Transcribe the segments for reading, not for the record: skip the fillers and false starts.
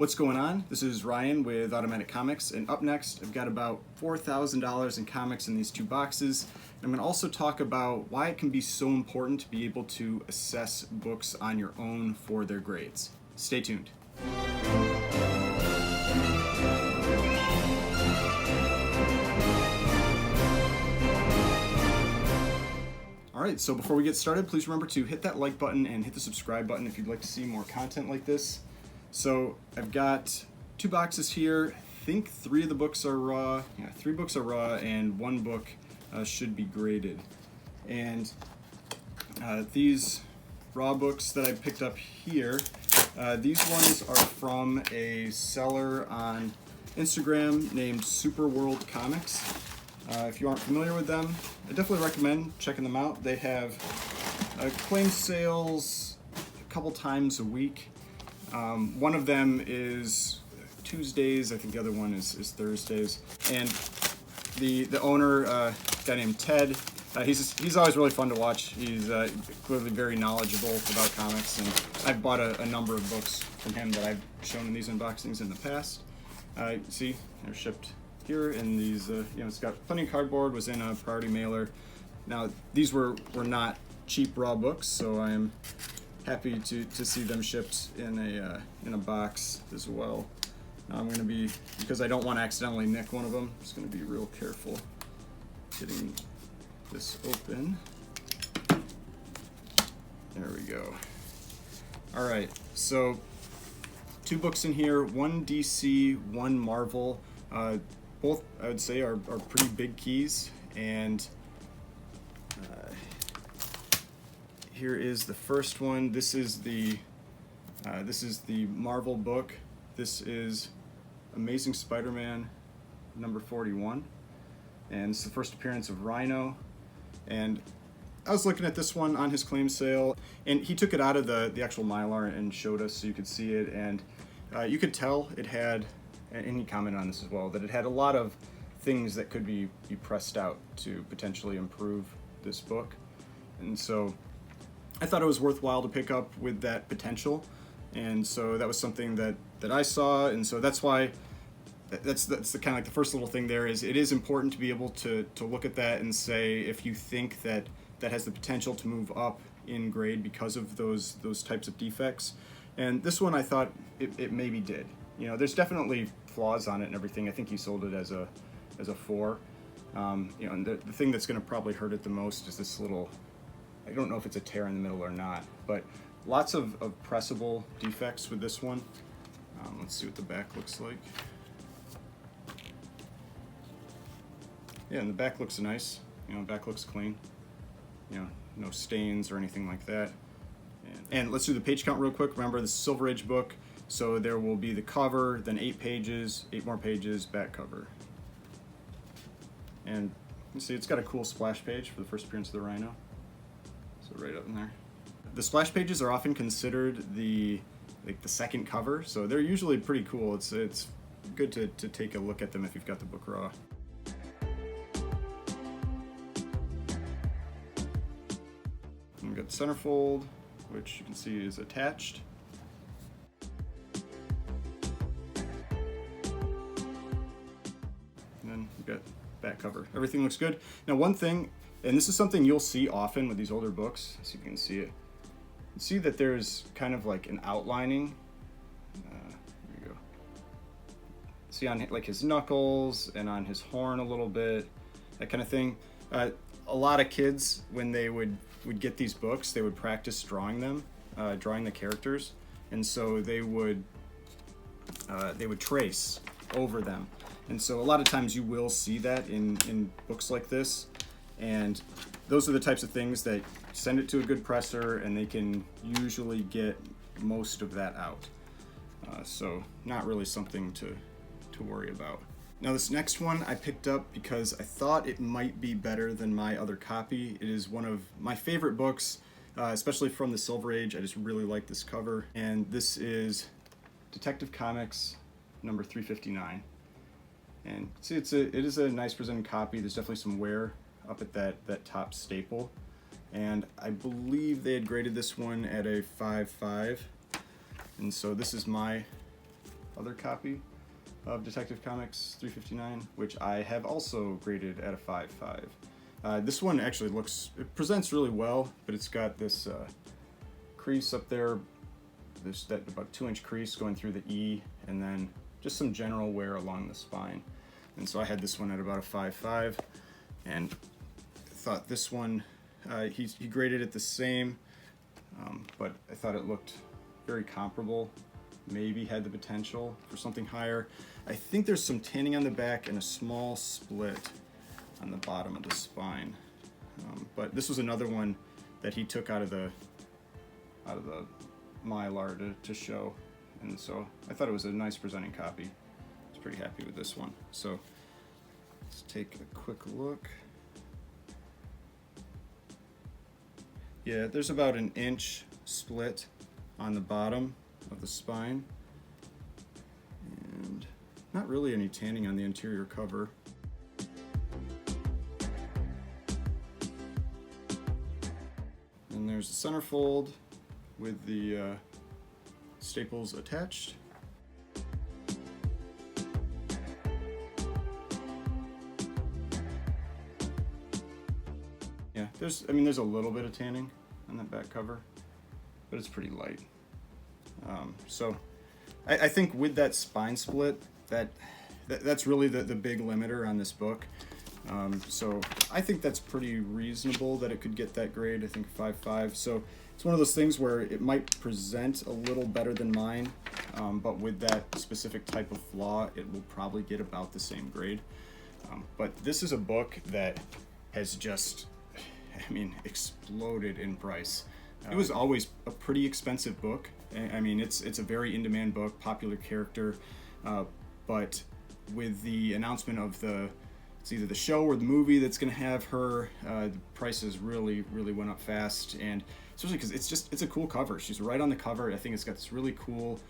What's going on? This is Ryan with Automatic Comics, and up next I've got about $4,000 in comics in these two boxes. And I'm going to also talk about why it can be so important to be able to assess books on your own for their grades. Stay tuned. Alright, so before we get started, please remember to hit that like button and hit the subscribe button if you'd like to see more content like this. So I've got two boxes here. I think three of the books are raw. Yeah, 3 books are raw and 1 book should be graded. And these raw books that I picked up here, these ones are from a seller on Instagram named Superworld.comics. If you aren't familiar with them, I definitely recommend checking them out. They have claim sales a couple times a week. One of them is Tuesdays, I think the other one is Thursdays. And the owner, a guy named Ted, he's always really fun to watch. He's clearly very knowledgeable about comics, and I've bought a number of books from him that I've shown in these unboxings in the past. See, they're shipped here in these, it's got plenty of cardboard, was in a priority mailer. Now, these were not cheap raw books, so I'm happy to see them shipped in a box as well. Now I'm going to be, because I don't want to accidentally nick one of them, I'm just going to be real careful getting this open. There we go. Alright, so 2 books in here, 1 DC, 1 Marvel. Both, I would say, are pretty big keys, and here is the first one. This is the Marvel book. This is Amazing Spider-Man number 41, and it's the first appearance of Rhino. And I was looking at this one on his claim sale, and he took it out of the actual Mylar and showed us so you could see it, and you could tell it had, and he commented on this as well, that it had a lot of things that could be pressed out to potentially improve this book. And so I thought it was worthwhile to pick up with that potential, and so that was something that I saw, and so that's why that's the kind of like the first little thing there is it is important to be able to look at that and say if you think that has the potential to move up in grade because of those types of defects. And this one I thought it maybe did. You know, there's definitely flaws on it and everything. I think he sold it as a 4. And the thing that's going to probably hurt it the most is this little, I don't know if it's a tear in the middle or not, but lots of pressable defects with this one. Let's see what the back looks like. Yeah, and the back looks nice. You know, the back looks clean. You know, no stains or anything like that. And let's do the page count real quick. Remember, this is a Silver Age book, so there will be the cover, then 8 pages, 8 more pages, back cover. And you see, it's got a cool splash page for the first appearance of the Rhino. So right up in there. The splash pages are often considered the second cover, so they're usually pretty cool. It's good to take a look at them if you've got the book raw. And we've got the centerfold, which you can see is attached. And then we've got back cover. Everything looks good. Now, one thing, and this is something you'll see often with these older books, so you can see it. You see that there's kind of like an outlining. There you go. See on like his knuckles and on his horn a little bit, that kind of thing. A lot of kids, when they would get these books, they would practice drawing them, drawing the characters, and so they would trace over them. And so a lot of times you will see that in books like this, and those are the types of things that send it to a good presser and they can usually get most of that out. So not really something to worry about. Now this next one I picked up because I thought it might be better than my other copy. It is one of my favorite books, especially from the Silver Age. I just really like this cover, and this is Detective Comics number 359. And see, it is a nice presented copy. There's definitely some wear up at that top staple, and I believe they had graded this one at a 5.5, and so this is my other copy of Detective Comics 359, which I have also graded at a 5.5. This one actually it presents really well, but it's got this crease up there, that about 2-inch crease going through the E, and then just some general wear along the spine. And so I had this one at about a 5.5, and thought this one, he graded it the same, but I thought it looked very comparable, maybe had the potential for something higher. I think there's some tanning on the back and a small split on the bottom of the spine. But this was another one that he took out of the Mylar to show, and so I thought it was a nice presenting copy. I was pretty happy with this one. So let's take a quick look. Yeah, there's about an inch split on the bottom of the spine, and not really any tanning on the interior cover. And there's the centerfold with the staples attached. Yeah, there's a little bit of tanning on that back cover, but it's pretty light. So I think with that spine split, that's really the big limiter on this book. So I think that's pretty reasonable that it could get that grade. I think 5.5. So it's one of those things where it might present a little better than mine, but with that specific type of flaw, it will probably get about the same grade. But this is a book that has just, exploded in price. It was always a pretty expensive book. It's a very in-demand book, popular character, but with the announcement of it's either the show or the movie that's going to have her, the prices really went up fast, and especially because it's a cool cover. She's right on the cover. I think it's got this really cool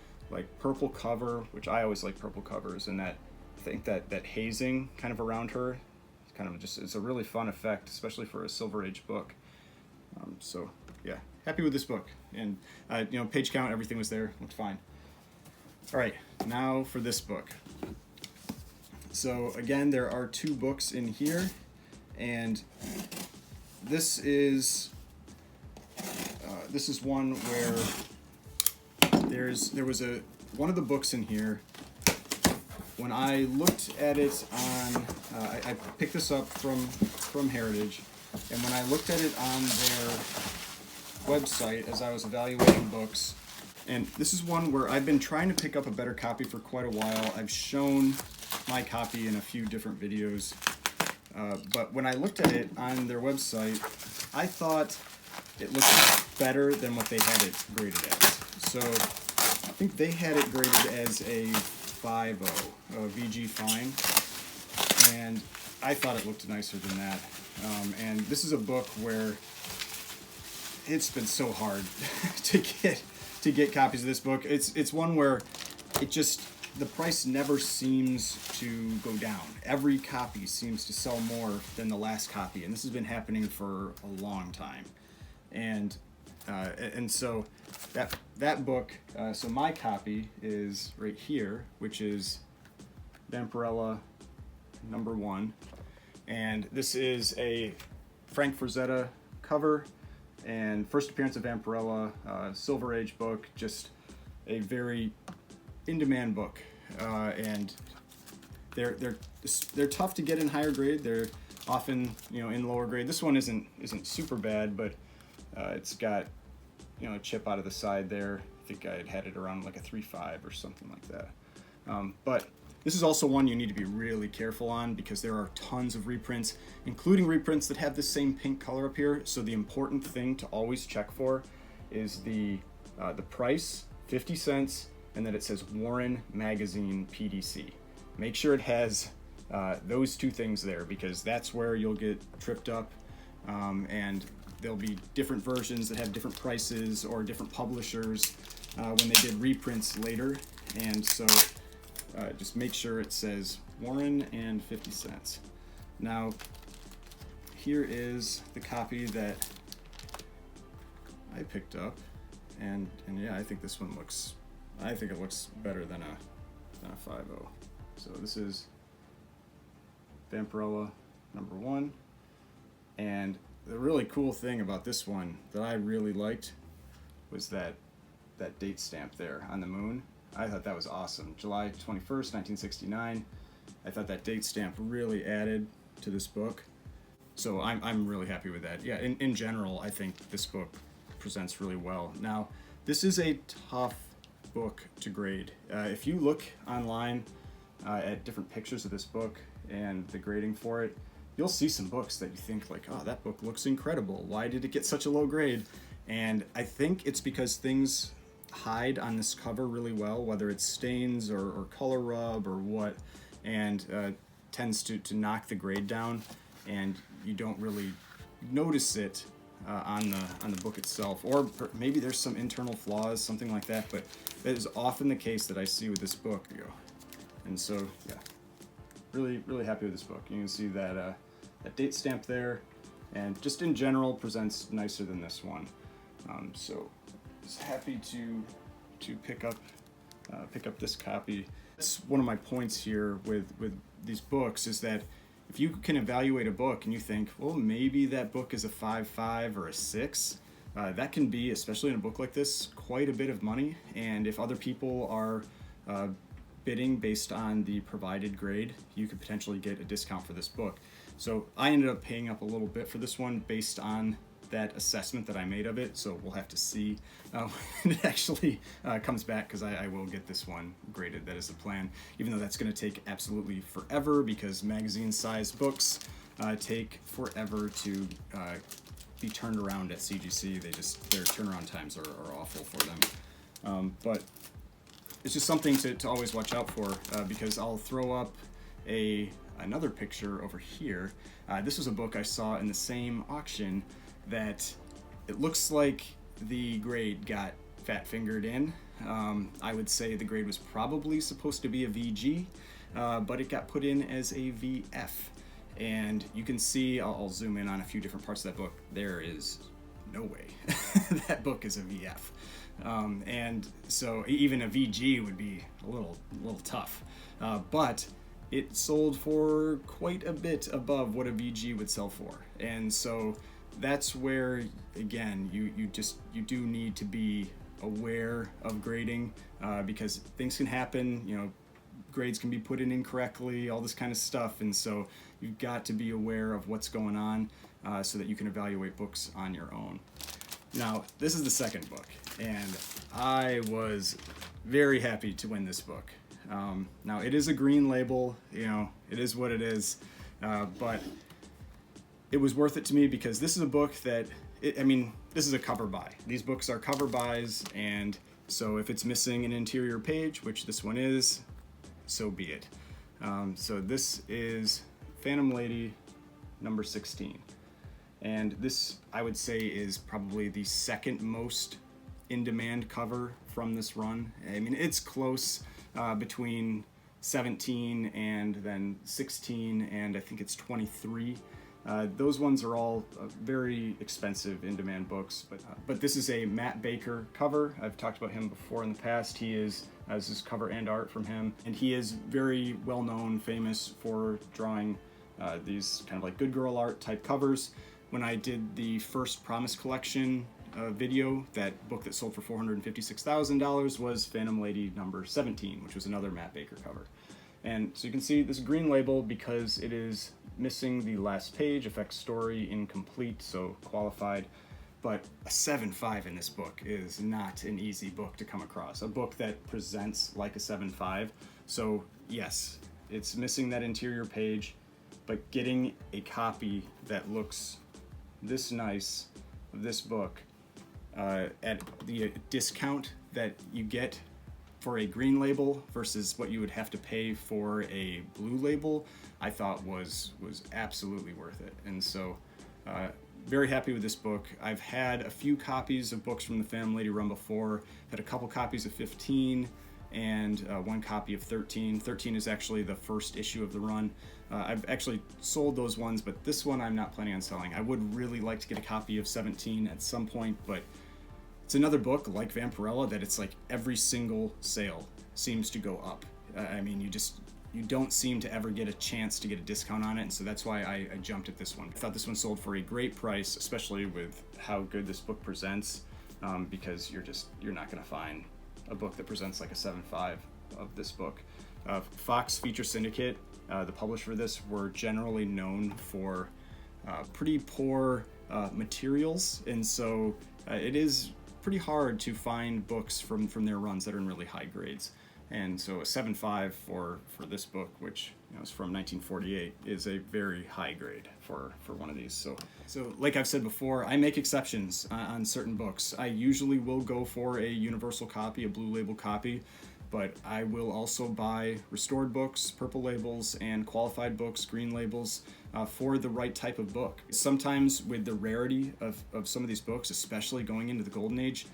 purple cover, which I always like purple covers, and I think that hazing kind of around her, it's a really fun effect, especially for a Silver Age book. So yeah, happy with this book, and page count, everything was there, looked fine. All right, now for this book. So again, there are 2 books in here, and this is one where there was one of the books in here. When I looked at it on, I picked this up from Heritage, and when I looked at it on their website as I was evaluating books, and this is one where I've been trying to pick up a better copy for quite a while. I've shown my copy in a few different videos, but when I looked at it on their website, I thought it looked better than what they had it graded as. So I think they had it graded as a 5.0, a VG Fine, and I thought it looked nicer than that. And this is a book where it's been so hard to get copies of this book. It's one where the price never seems to go down. Every copy seems to sell more than the last copy, and this has been happening for a long time. And so that book, so my copy is right here, which is Vampirella #1, and this is a Frank Frazetta cover, and first appearance of Vampirella, Silver Age book, just a very in-demand book, and they're tough to get in higher grade. They're often in lower grade. This one isn't super bad, but it's got a chip out of the side there. I think I had it around like a 3.5 or something like that. But this is also one you need to be really careful on because there are tons of reprints, including reprints that have the same pink color up here. So the important thing to always check for is the price, 50 cents, and that it says Warren Magazine PDC. Make sure it has those 2 things there, because that's where you'll get tripped up, and there'll be different versions that have different prices or different publishers when they did reprints later, and so just make sure it says Warren and 50 cents. Now, here is the copy that I picked up, and yeah, I think this one looks, it looks better than then a 5-0. So this is Vampirella number 1. And the really cool thing about this one that I really liked was that date stamp there on the moon. I thought that was awesome. July 21st, 1969. I thought that date stamp really added to this book. So I'm really happy with that. Yeah, in general, I think this book presents really well. Now, this is a tough book to grade. If you look online at different pictures of this book and the grading for it, you'll see some books that you think like, oh, that book looks incredible. Why did it get such a low grade? And I think it's because things hide on this cover really well, whether it's stains or color rub or what, and tends to knock the grade down, and you don't really notice it on the book itself, or maybe there's some internal flaws, something like that, but that is often the case that I see with this book. And so, yeah, really happy with this book. You can see that that date stamp there, and just in general presents nicer than this one. So just happy to pick up this copy. That's one of my points here with these books, is that if you can evaluate a book and you think, well, maybe that book is a 5.5 or a 6, that can be, especially in a book like this, quite a bit of money. And if other people are bidding based on the provided grade, you could potentially get a discount for this book. So I ended up paying up a little bit for this one based on that assessment that I made of it. So we'll have to see when it actually comes back, because I will get this one graded. That is the plan, even though that's going to take absolutely forever, because magazine-sized books take forever to be turned around at CGC. Their turnaround times are awful for them. But it's just something to always watch out for, because I'll throw up another picture over here. This was a book I saw in the same auction that it looks like the grade got fat-fingered in. I would say the grade was probably supposed to be a VG, but it got put in as a VF. And you can see, I'll zoom in on a few different parts of that book. There is no way that book is a VF. And so even a VG would be a little tough. But it sold for quite a bit above what a VG would sell for. And so that's where, again, you do need to be aware of grading, because things can happen. Grades can be put in incorrectly, all this kind of stuff, and so you've got to be aware of what's going on so that you can evaluate books on your own. Now, this is the second book, and I was very happy to win this book. Now, it is a green label, it is what it is, but it was worth it to me, because this is a book that, this is a cover buy. These books are cover buys, and so if it's missing an interior page, which this one is, so be it. So this is Phantom Lady number 16. And this, I would say, is probably the second most in-demand cover from this run. It's close between 17 and then 16, and I think it's 23. Those ones are all very expensive in-demand books, but this is a Matt Baker cover. I've talked about him before in the past. He is, as is cover and art from him, and he is very well-known, famous for drawing these kind of like good girl art type covers. When I did the first Promise Collection video, that book that sold for $456,000 was Phantom Lady number 17, which was another Matt Baker cover. And so you can see this green label because it is missing the last page, affects story incomplete, so qualified. But a 7.5 in this book is not an easy book to come across. A book that presents like a 7.5. So yes, it's missing that interior page, but getting a copy that looks this nice of this book at the discount that you get for a green label versus what you would have to pay for a blue label, I thought was absolutely worth it. And so very happy with this book. I've had a few copies of books from the Phantom Lady run before, had a couple copies of 15 and one copy of 13. 13 is actually the first issue of the run. I've actually sold those ones, but this one I'm not planning on selling. I would really like to get a copy of 17 at some point, but it's another book like Vampirella that it's like every single sale seems to go up. I mean, you don't seem to ever get a chance to get a discount on it, and so that's why I jumped at this one. I thought this one sold for a great price, especially with how good this book presents, because you're not going to find a book that presents like a 7.5 of this book. Fox Feature Syndicate, the publisher for this, were generally known for pretty poor materials, and so it is pretty hard to find books from their runs that are in really high grades. And so a 7.5 for this book, which is from 1948, is a very high grade for one of these. So like I've said before, I make exceptions on certain books. I usually will go for a universal copy, a blue label copy, but I will also buy restored books, purple labels, and qualified books, green labels, for the right type of book. Sometimes with the rarity of some of these books, especially going into the Golden Age,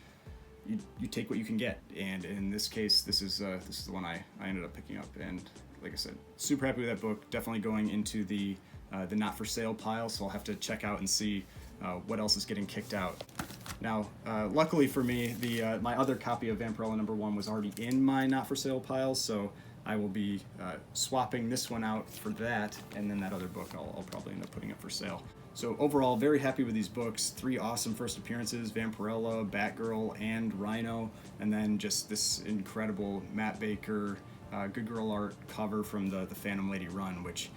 you take what you can get, and in this case, this is the one I ended up picking up, and like I said, super happy with that book. Definitely going into the not for sale pile, so I'll have to check out and see what else is getting kicked out. Now, luckily for me, my other copy of Vampirella #1 was already in my not for sale pile, so I will be swapping this one out for that, and then that other book I'll probably end up putting up for sale. So overall, very happy with these books. 3 awesome first appearances: Vampirella, Batgirl, and Rhino, and then just this incredible Matt Baker Good Girl art cover from the Phantom Lady run, which,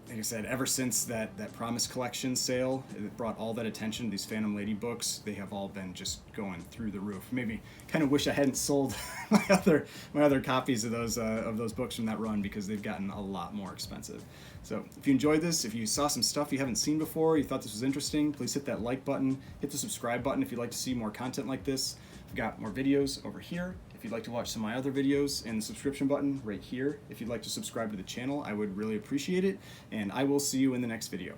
like I said, ever since that Promise Collection sale, it brought all that attention to these Phantom Lady books. They have all been just going through the roof. Maybe kind of wish I hadn't sold my other copies of those books from that run, because they've gotten a lot more expensive. So if you enjoyed this, if you saw some stuff you haven't seen before, you thought this was interesting, please hit that like button, hit the subscribe button if you'd like to see more content like this. We've got more videos over here. If you'd like to watch some of my other videos, and the subscription button right here. If you'd like to subscribe to the channel, I would really appreciate it, and I will see you in the next video.